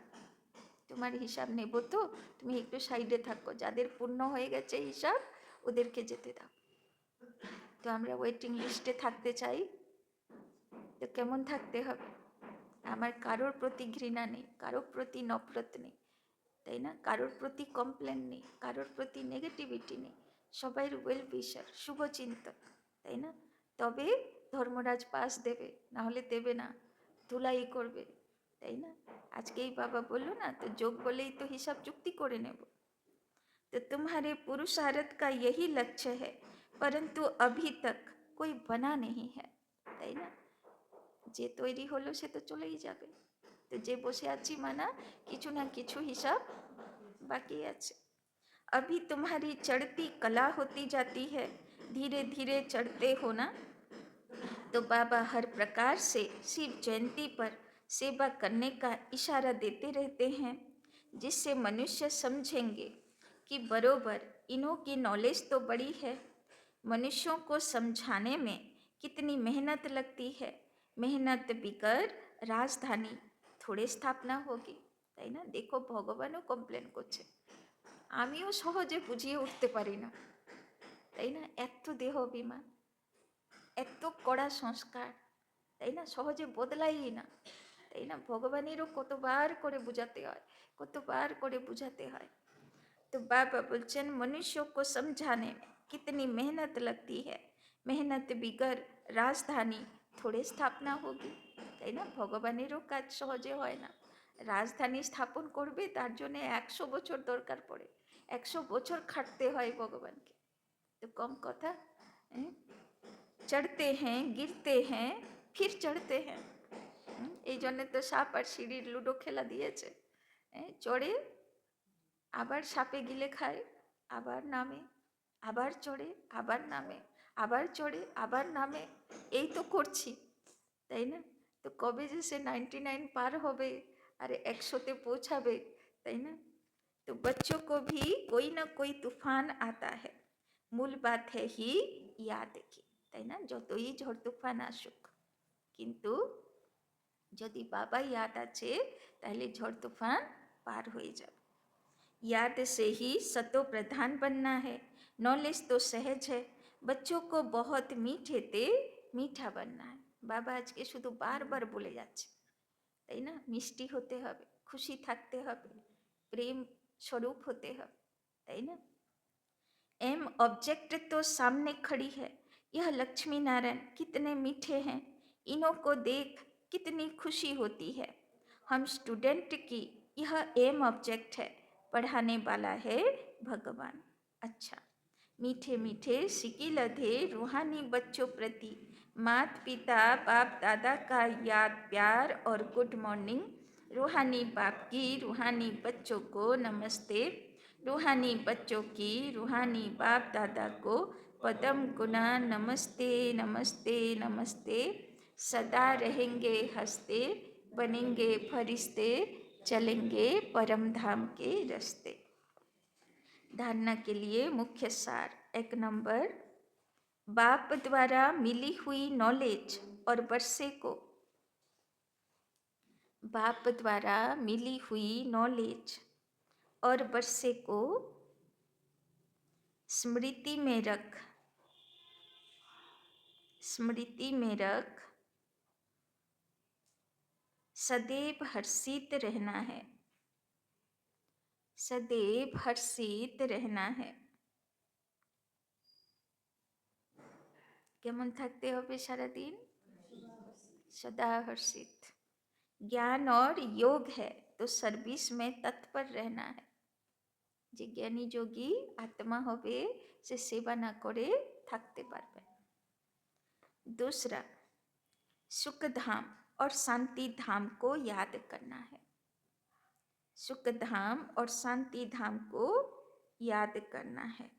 তোমার হিসাব নেব, তো তুমি একটু সাইডে থাকো, যাদের পূর্ণ হয়ে গেছে হিসাব ওদেরকে যেতে দাও। তো আমরা ওয়েটিং লিস্টে থাকতে চাই, তো কেমন থাকতে হবে? আমার কারোর প্রতি ঘৃণা নেই, কারোর প্রতি নফরত নেই, তাই না? কারোর প্রতি কমপ্লেন নেই, কারোর প্রতি নেগেটিভিটি নেই, সবাই ওয়েল উইশার, শুভচিন্তক, তাই না? তবে ধর্মরাজ পাস দেবে, না হলে দেবে না, ধুলাই করবে, তাই না? আজকেই বাবা বললো না, তো যোগ বলেই তো হিসাব চুক্তি করে নেব। तो तुम्हारे पुरुषार्थ का यही लक्ष्य है, परंतु अभी तक कोई बना नहीं है, তাই না? যে তৈরি হলো সে তো চলেই যাবে, তো যে বসে আছি মানা কিছু না কিছু হিসাব बाकी আছে। अभी तुम्हारी चढ़ती कला होती जाती है, धीरे धीरे चढ़ते हो ना। तो बाबा हर प्रकार से शिव जयंती पर सेवा करने का इशारा देते रहते हैं, जिससे मनुष्य समझेंगे कि बरोबर इन्हों की नॉलेज तो बड़ी है। मनुष्यों को समझाने में कितनी मेहनत लगती है, मेहनत बिकर राजधानी थोड़े स्थापना होगी, তাই না? দেখো ভগবানও কমপ্লেন করছে, আমিও সহজে বুঝিয়ে উঠতে পারি না, তাই না? এত দেহ অভিমান, এত কড়া সংস্কার, তাই না? সহজে বদলাই না, তাই না? ভগবানেরও কতবার করে বুঝাতে হয়, কতবার করে বুঝাতে হয়। तो बाबा बोलचन मनुष्यों को समझाने में कितनी मेहनत लगती है, मेहनत बिगर राजधानी थोड़े स्थापना होगी, তাই না? ভগবানেরও কাজ সহজে হয় না। রাজধানী স্থাপন করবে তার জন্য 100 বছর দরকার পড়ে, 100 বছর খাটতে হয় ভগবানকে, তো কম কথা। चढ़ते हैं, गिरते हैं, फिर चढ़ते हैं। এই জন্য তো সাপ আর সিঁড়ির লুডো খেলা দিয়েছে। চড়ে আবার সাপে গিলে খায়, আবার নামে, আবার চড়ে, আবার নামে, আবার চড়ে, আবার নামে, এই তো করছি, তাই না? তো কবে যে সে 99 পার হবে আর 100-তে পৌঁছাবে, তাই না? तो बच्चों को भी कोई ना कोई तूफान आता है, मूल बात है ही याद की, তাই না? যতই ঝড় তুফান আসুক, কিন্তু যদি বাবা याद আছে তাহলে ঝড় তুফান पार হয়ে যাবে। याद से ही सतो प्रधान बनना है। नॉलेज तो सहज है, बच्चों को बहुत मीठे ते मीठा बनना है। বাবা আজকে শুধু বারবার বলে যাচ্ছে, তাই না? মিষ্টি হতে হবে, খুশি থাকতে হবে, প্রেম স্বরূপ হতে হবে, তাই না? एम ऑब्जेक्ट तो सामने खड़ी है, यह लक्ष्मी नारायण कितने मीठे हैं, इन्हों को देख कितनी खुशी होती है। हम स्टूडेंट की यह एम ऑब्जेक्ट है, पढ़ाने वाला है भगवान। अच्छा, मीठे मीठे सिकी लधे रूहानी बच्चों प्रति माता पिता बाप दादा का याद प्यार और गुड मॉर्निंग। रूहानी बाप की रूहानी बच्चों को नमस्ते, रूहानी बच्चों की रूहानी बाप दादा को पदम गुना नमस्ते नमस्ते नमस्ते। सदा रहेंगे हंसते, बनेंगे फरिश्ते, चलेंगे परम धाम के रास्ते। धारणा के लिए मुख्य सार। 1 नंबर, बाप द्वारा मिली हुई नॉलेज और वर्षे को, बाप द्वारा मिली हुई नॉलेज और वर्षे को स्मृति में रख, स्मृति में रख सदैव हर्षित रहना है, सदैव हर्षित रहना है। কেমন থাকতে হবে সারাদিন? सदा हर्षित। ज्ञान और योग है तो सर्विस में तत्पर रहना है। যে জ্ঞানী যোগী আত্মা হবে সে সেবা না করে থাকতে পারবে। दूसरा, सुख धाम और शांति धाम को याद करना है। सुख धाम और शांति धाम को याद करना है।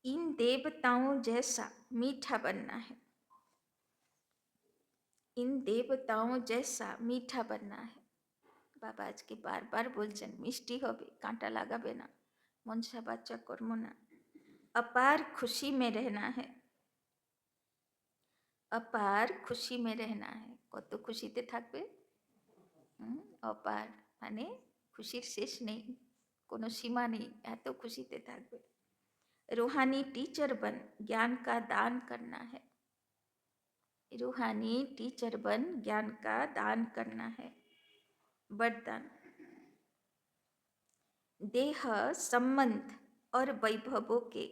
इन देवताओं जैसा मीठा बनना है, इन देवताओं जैसा मीठा बनना है। বাবা আজকে বারবার বলছেন মিষ্টি হবে, কাঁটা লাগাবে না, মনসা বাচ্চা কর্ম না। अपार खुशी में रहना है, अपार खुशी में रहना है। কত খুশিতে থাকবে? অপার মানে খুশির শেষ নেই, কোনো সীমা নেই, এত খুশিতে থাকবে। रूहानी टीचर बन ज्ञान का दान करना है, रूहानी टीचर बन ज्ञान का दान करना है। वरदान, देह संबंध और वैभवों के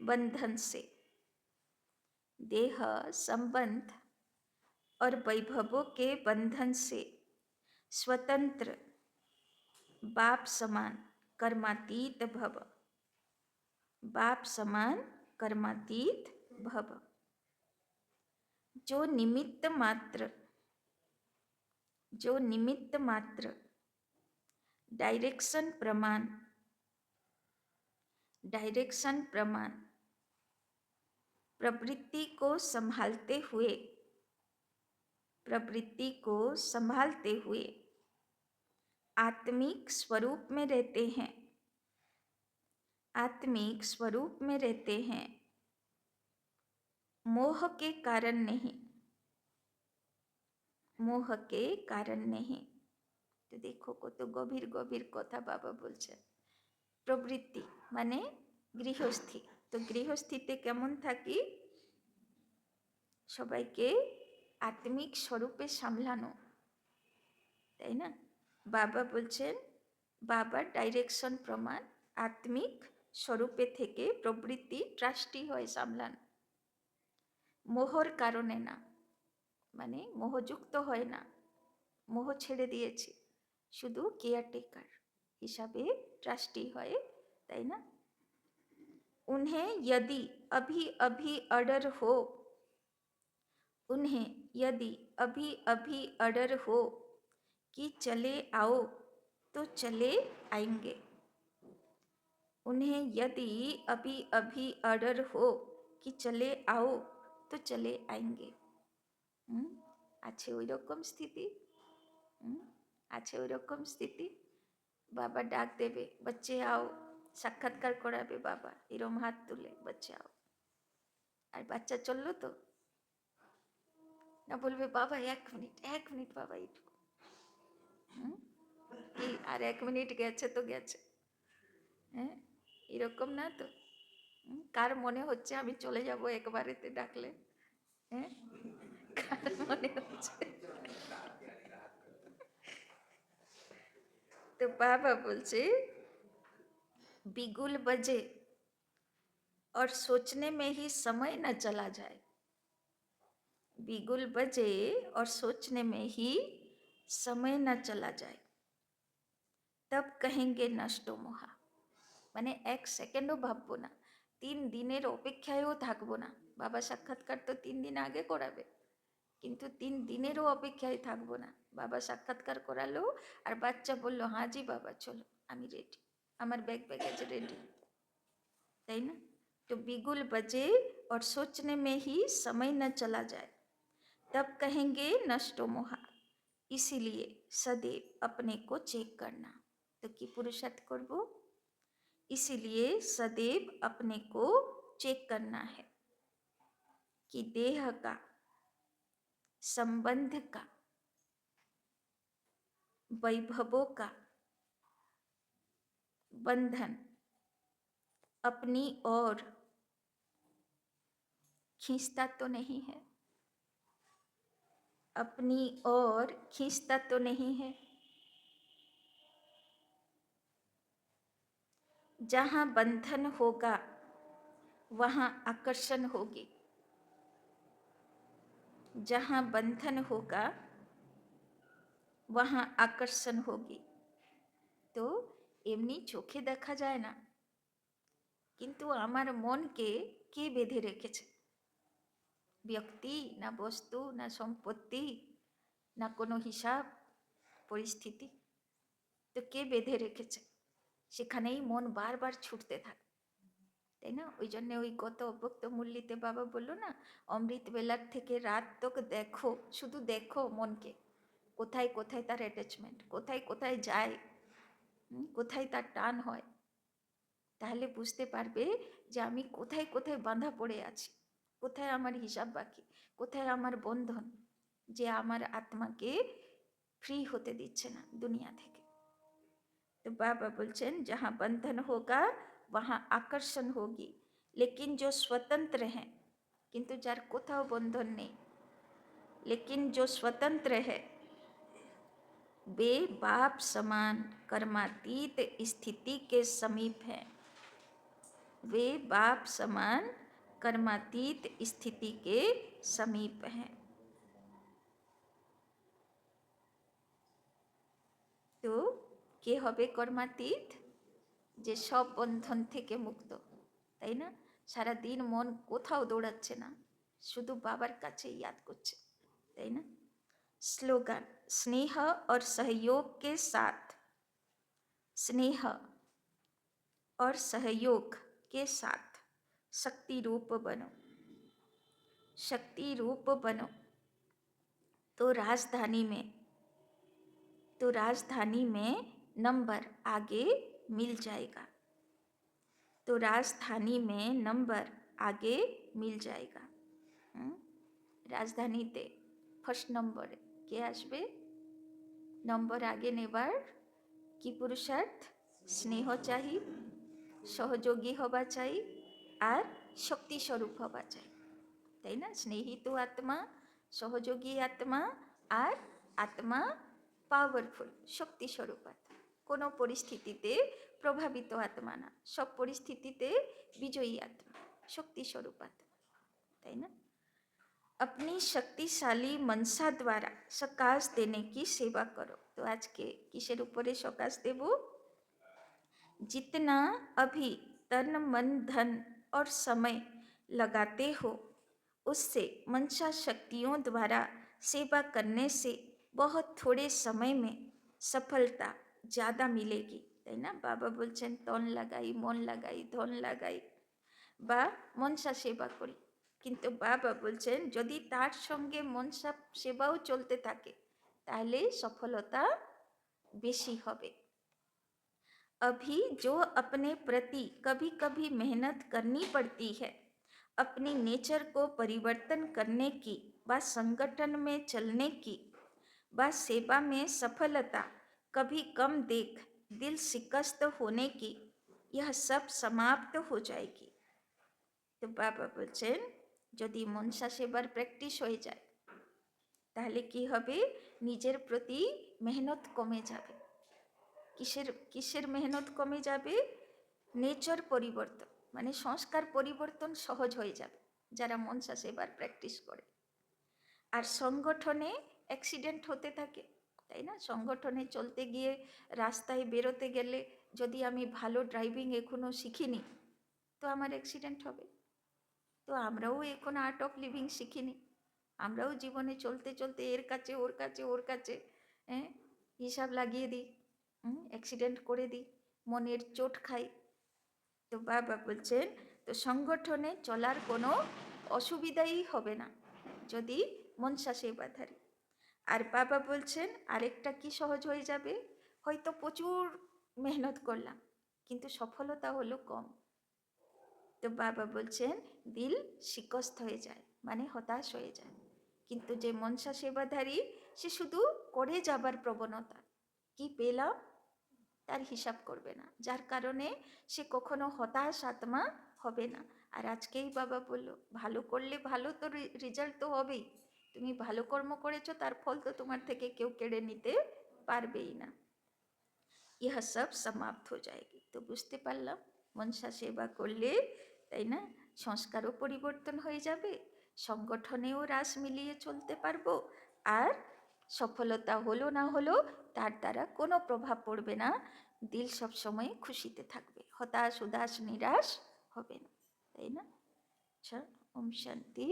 बंधन से, देह संबंध और वैभवों के बंधन से स्वतंत्र बाप समान कर्मातीत भव, बाप समान कर्मातीत भव। जो निमित्त मात्र, जो निमित्त मात्र डायरेक्शन प्रमाण, डायरेक्शन प्रमाण प्रवृत्ति को संभालते हुए, प्रवृत्ति को संभालते हुए आत्मिक स्वरूप में रहते हैं, आत्मिक स्वरूप में रहते हैं, मोह के कारण नहीं, मोह के कारण नहीं। तो देखो কত গভীর গভীর কথা বাবা বলছেন। প্রবৃত্তি মানে গৃহস্থী, তো গৃহস্থীতে কেমন থাকি? সবাইকে আত্মিক স্বরূপে সামলানো, তাই না? বাবা বলছেন বাবার ডাইরেকশন প্রমাণ আত্মিক স্বরূপে থেকে প্রবৃত্তি ট্রাস্টি হয় সামলানো, মোহর কারণে না, মানে মোহযুক্ত হয় না, মোহ ছেড়ে দিয়েছি, শুধু কেয়ারটেকার হিসাবে ট্রাস্টি হয়, তাই না? उन्हें यदि अभी अभी अडर हो, उन्हें यदि अभी अभी अडर हो कि चले आओ तो चले आएंगे, उन्हें यदि अभी अभी अडर हो कि चले आओ तो चले आएंगे। আছে ওই রকম স্থিতি? আছে ওই রকম স্থিতি? বাবা ডাক দেবে, बच्चे आओ, সাক্ষাৎকার করাবে বাবা, এরম হাত তুলে বাচ্চাও। আর বাচ্চা চললো তো না, বলবে বাবা 1 মিনিট বাবা এইটুকু। কি আর 1 মিনিট গেছে তো গেছে। হ্যাঁ, এরকম না তো। কার মনে হচ্ছে আমি চলে যাব একবারেতে ডাকলে? হ্যাঁ, কার মনে হচ্ছে? তো বাবা বলছে बिगुल बजे और सोचने में ही समय न चला जाए। बिगुल बजे और सोचने में ही समय न चला जाए, तब कहेंगे नष्टो मोहा। মানে 1 সেকেন্ডও ভাববো না, 3 দিনের অপেক্ষায়ও থাকবো না। বাবা সাক্ষাৎকার তো 3 দিন আগে করাবে, কিন্তু 3 দিনেরও অপেক্ষায় থাকবো না। বাবা সাক্ষাৎকার করালো আর বাচ্চা বলল হ্যাঁ জি বাবা চলো, আমি রেডি, আমার ব্যাগ ব্যাগেজ রেডি, তাই না? तो बिगुल बजे और सोचने में ही समय न चला जाए, तब कहेंगे नष्टो मोहा। इसीलिए सदैव अपने को चेक करना। तो कि पुरुषार्थ करबो? इसीलिए सदैव अपने को चेक करना है कि देह का, संबंध का, वैभवों का बंधन अपनी ओर खींचता तो नहीं है, अपनी ओर खींचता तो नहीं है। जहाँ बंधन होगा वहाँ आकर्षण होगी, जहाँ बंधन होगा वहाँ आकर्षण होगी। तो এমনি চোখে দেখা যায় না, কিন্তু আমার মনকে কে বেঁধে রেখেছে? ব্যক্তি না বস্তু না সম্পত্তি না কোনো হিসাব পরিস্থিতি? তো কে বেঁধে রেখেছে? সেখানেই মন বারবার ছুটতে থাকে, তাই না? ওই জন্য ওই গত অব্যক্ত মূল্যতে বাবা বললো না, অমৃত বেলার থেকে রাত তক দেখো, শুধু দেখো মনকে, কোথায় কোথায় তার অ্যাটাচমেন্ট, কোথায় কোথায় যায়, কোথায় তার টান হয়। তাহলে বুঝতে পারবে যে আমি কোথায় কোথায় বাঁধা পড়ে আছি, কোথায় আমার হিসাব বাকি, কোথায় আমার বন্ধন, যে আমার আত্মাকে ফ্রি হতে দিচ্ছে না দুনিয়া থেকে। तो बाबा बोलছেন जहाँ बंधन होगा वहाँ आकर्षण होगी, लेकिन जो स्वतंत्र हैं, किंतु जार कोথাও बंधन नहीं, लेकिन जो स्वतंत्र है वे बाप समान कर्मातीत स्थिति के समीप हैं, वे बाप समान कर्मातीत स्थिति के समीप हैं। तो কে হবে কর্মাতীত? যে সব বন্ধন থেকে মুক্ত, তাই না? সারাদিন মন কোথাও দৌড়াচ্ছে না, শুধু বাবার কাছে ইয়াদ করছে, তাই না? स्लोगन, स्नेह और सहयोग के साथ, स्नेह और सहयोग के साथ शक्ति रूप बनो, शक्ति रूप बनो। तो राजधानी में, तो राजधानी में नंबर आगे मिल जाएगा, तो राजधानी में नंबर आगे मिल जाएगा। রাজধানীতে ফার্স্ট নম্বরে কে আসবে? নম্বর আগে নেবার কি পুরুষার্থ? স্নেহ চাই, সহযোগী হওয়া চাই, আর শক্তি স্বরূপ হওয়া চাই, তাই না? স্নেহিত আত্মা, সহযোগী আত্মা, আর আত্মা পাওয়ারফুল, শক্তি স্বরূপ আত্মা। কোনো পরিস্থিতিতে প্রভাবিত আত্মা না, সব পরিস্থিতিতে বিজয়ী আত্মা, শক্তি স্বরূপ আত্মা, তাই না? अपनी शक्तिशाली मनसा द्वारा सकाश देने की सेवा करो। तो आज के किसेर उपरे सकाश देव? जितना अभी तन मन धन और समय लगाते हो, उससे मनसा शक्तियों द्वारा सेवा करने से बहुत थोड़े समय में सफलता ज़्यादा मिलेगी, তাই না? বাবা বলছেন তন লাগাই, মন লাগাই, ধন লাগাই বা মনসা সেবা করি, কিন্তু বাবা বলছেন যদি তার সঙ্গে মনসা সেবাও চলতে থাকে তাহলে সফলতা বেশি হবে। अभी जो अपने प्रति कभी कभी मेहनत करनी पड़ती है, अपनी नेचर को परिवर्तन करने की, व संगठन में चलने की, व सेवा में सफलता कभी कम देख दिल शिकस्त होने की, यह सब समाप्त हो जाएगी। তো বাবা বলছেন যদি মনসা সেবার প্র্যাকটিস হয়ে যায় তাহলে কি হবে, নিজের প্রতি মেহনত কমে যাবে। কিসের কিসের মেহনত কমে যাবে? নেচার পরিবর্তন, মানে সংস্কার পরিবর্তন সহজ হয়ে যাবে যারা মনসা সেবার প্র্যাকটিস করে। আর সংগঠনে অ্যাক্সিডেন্ট হতে থাকে, তাই না? সংগঠনে চলতে গিয়ে রাস্তায় বেরোতে গেলে যদি আমি ভালো ড্রাইভিং এখনো শিখিনি তো আমার অ্যাক্সিডেন্ট হবে। তো আমরাও এখন আর্ট অফ লিভিং শিখিনি, আমরাও জীবনে চলতে চলতে এর কাছে ওর কাছে ওর কাছে হ্যাঁ হিসাব লাগিয়ে দিই, অ্যাক্সিডেন্ট করে দিই, মনের চোট খাই। তো বাবা বলছেন তো সংগঠনে চলার কোনো অসুবিধাই হবে না যদি মনসা সেবাধারী। আর বাবা বলছেন আরেকটা কি সহজ হয়ে যাবে, হয়তো প্রচুর মেহনত করলাম কিন্তু সফলতা হলো কম, তো বাবা বলছেন দিল শিকস্ত হয়ে যায়, মানে হতাশ হয়ে যায়। কিন্তু যে মনসা সেবাধারী সে শুধু করে যাবার প্রবণতা, কি পেলাম তার হিসাব করবে না, যার কারণে সে কখনো হতাশ আত্মা হবে না। আর আজকেই বাবা বললো ভালো করলে ভালো তো রেজাল্ট তো হবেই, তুমি ভালো কর্ম করেছো তার ফল তো তোমার থেকে কেউ কেড়ে নিতে পারবেই না। ইহ সব সমাপ্ত হয়ে যায়গি। তো বুঝতে পারলাম মনসা সেবা করলে, তাই না, সংস্কারও পরিবর্তন হয়ে যাবে, সংগঠনেও রাস মিলিয়ে চলতে পারবো, আর সফলতা হলো না হলো তার দ্বারা কোনো প্রভাব পড়বে না, দিল সব সময় খুশিতে থাকবে, হতাশ উদাস নিরাশ হবে না, তাই না? আচ্ছা, ওম শান্তি।